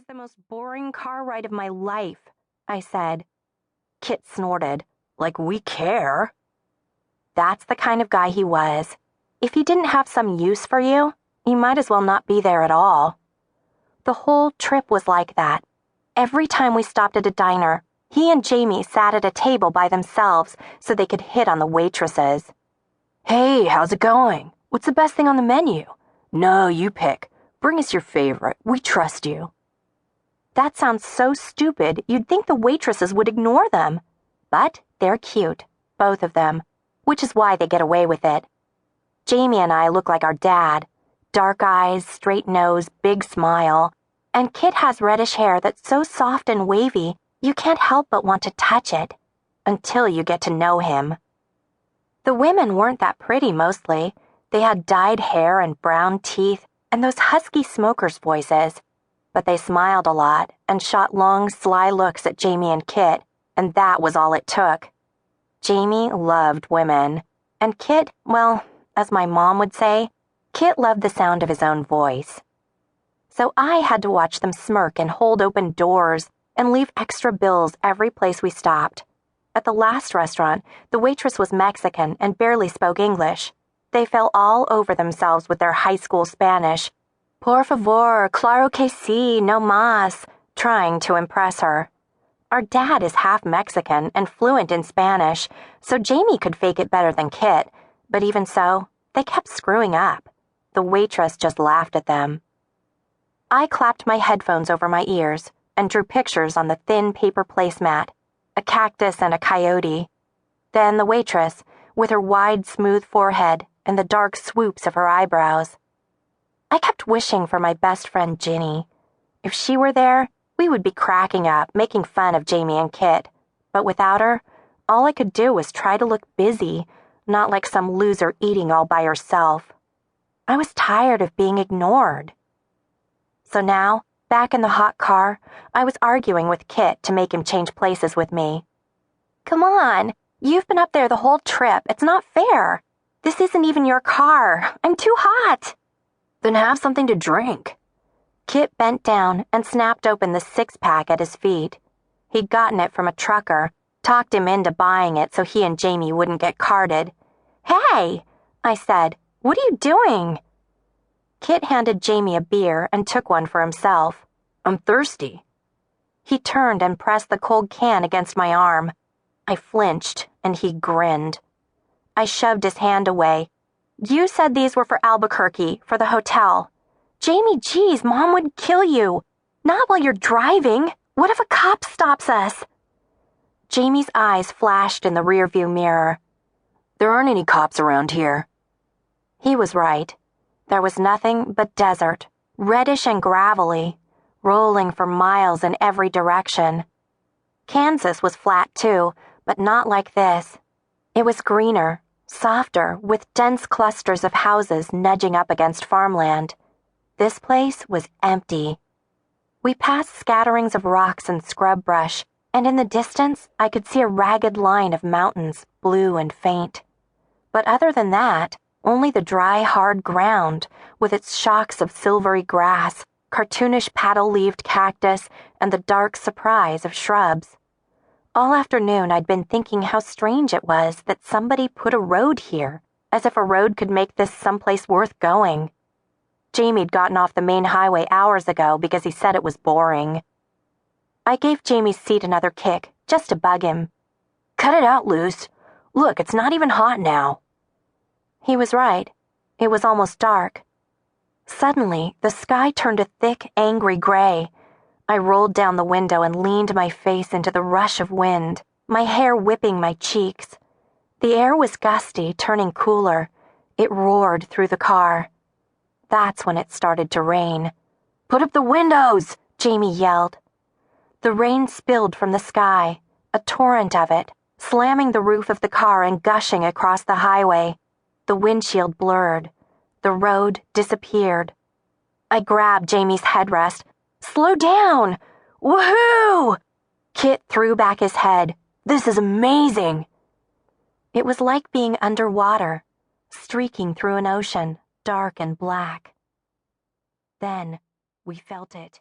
the most boring car ride of my life," I said. Kit snorted. "Like we care." That's the kind of guy he was. If he didn't have some use for you, he might as well not be there at all. The whole trip was like that. Every time we stopped at a diner, he and Jamie sat at a table by themselves so they could hit on the waitresses. "Hey, how's it going? What's the best thing on the menu? No, you pick. Bring us your favorite. We trust you." That sounds so stupid, you'd think the waitresses would ignore them. But they're cute, both of them, which is why they get away with it. Jamie and I look like our dad. Dark eyes, straight nose, big smile. And Kit has reddish hair that's so soft and wavy, you can't help but want to touch it. Until you get to know him. The women weren't that pretty mostly. They had dyed hair and brown teeth and those husky smokers' voices. But they smiled a lot and shot long, sly looks at Jamie and Kit, and that was all it took. Jamie loved women, and Kit, well, as my mom would say, Kit loved the sound of his own voice. So I had to watch them smirk and hold open doors and leave extra bills every place we stopped. At the last restaurant, the waitress was Mexican and barely spoke English. They fell all over themselves with their high school Spanish. "Por favor, claro que sí, no más," trying to impress her. Our dad is half Mexican and fluent in Spanish, so Jamie could fake it better than Kit, but even so, they kept screwing up. The waitress just laughed at them. I clapped my headphones over my ears and drew pictures on the thin paper placemat, a cactus and a coyote. Then the waitress, with her wide, smooth forehead and the dark swoops of her eyebrows. I kept wishing for my best friend Ginny. If she were there, we would be cracking up, making fun of Jamie and Kit. But without her, all I could do was try to look busy, not like some loser eating all by herself. I was tired of being ignored. So now, back in the hot car, I was arguing with Kit to make him change places with me. "Come on, you've been up there the whole trip. It's not fair. This isn't even your car. I'm too hot." "Then have something to drink." Kit bent down and snapped open the six-pack at his feet. He'd gotten it from a trucker, talked him into buying it so he and Jamie wouldn't get carded. "Hey," I said, "what are you doing?" Kit handed Jamie a beer and took one for himself. "I'm thirsty." He turned and pressed the cold can against my arm. I flinched, and he grinned. I shoved his hand away. "You said these were for Albuquerque, for the hotel." "Jamie, geez, Mom would kill you. Not while you're driving. What if a cop stops us?" Jamie's eyes flashed in the rearview mirror. "There aren't any cops around here." He was right. There was nothing but desert, reddish and gravelly, rolling for miles in every direction. Kansas was flat too, but not like this. It was greener, softer, with dense clusters of houses nudging up against farmland. This place was empty. We passed scatterings of rocks and scrub brush, and in the distance I could see a ragged line of mountains, blue and faint. But other than that, only the dry, hard ground, with its shocks of silvery grass, cartoonish paddle-leaved cactus, and the dark surprise of shrubs. All afternoon I'd been thinking how strange it was that somebody put a road here, as if a road could make this someplace worth going. Jamie'd gotten off the main highway hours ago because he said it was boring. I gave Jamie's seat another kick, just to bug him. "Cut it out, Luce. Look, it's not even hot now." He was right. It was almost dark. Suddenly, the sky turned a thick, angry gray. I rolled down the window and leaned my face into the rush of wind, my hair whipping my cheeks. The air was gusty, turning cooler. It roared through the car. That's when it started to rain. "Put up the windows!" Jamie yelled. The rain spilled from the sky, a torrent of it, slamming the roof of the car and gushing across the highway. The windshield blurred. The road disappeared. I grabbed Jamie's headrest. "Slow down! Woohoo!" Kit threw back his head. "This is amazing!" It was like being underwater, streaking through an ocean, dark and black. Then we felt it.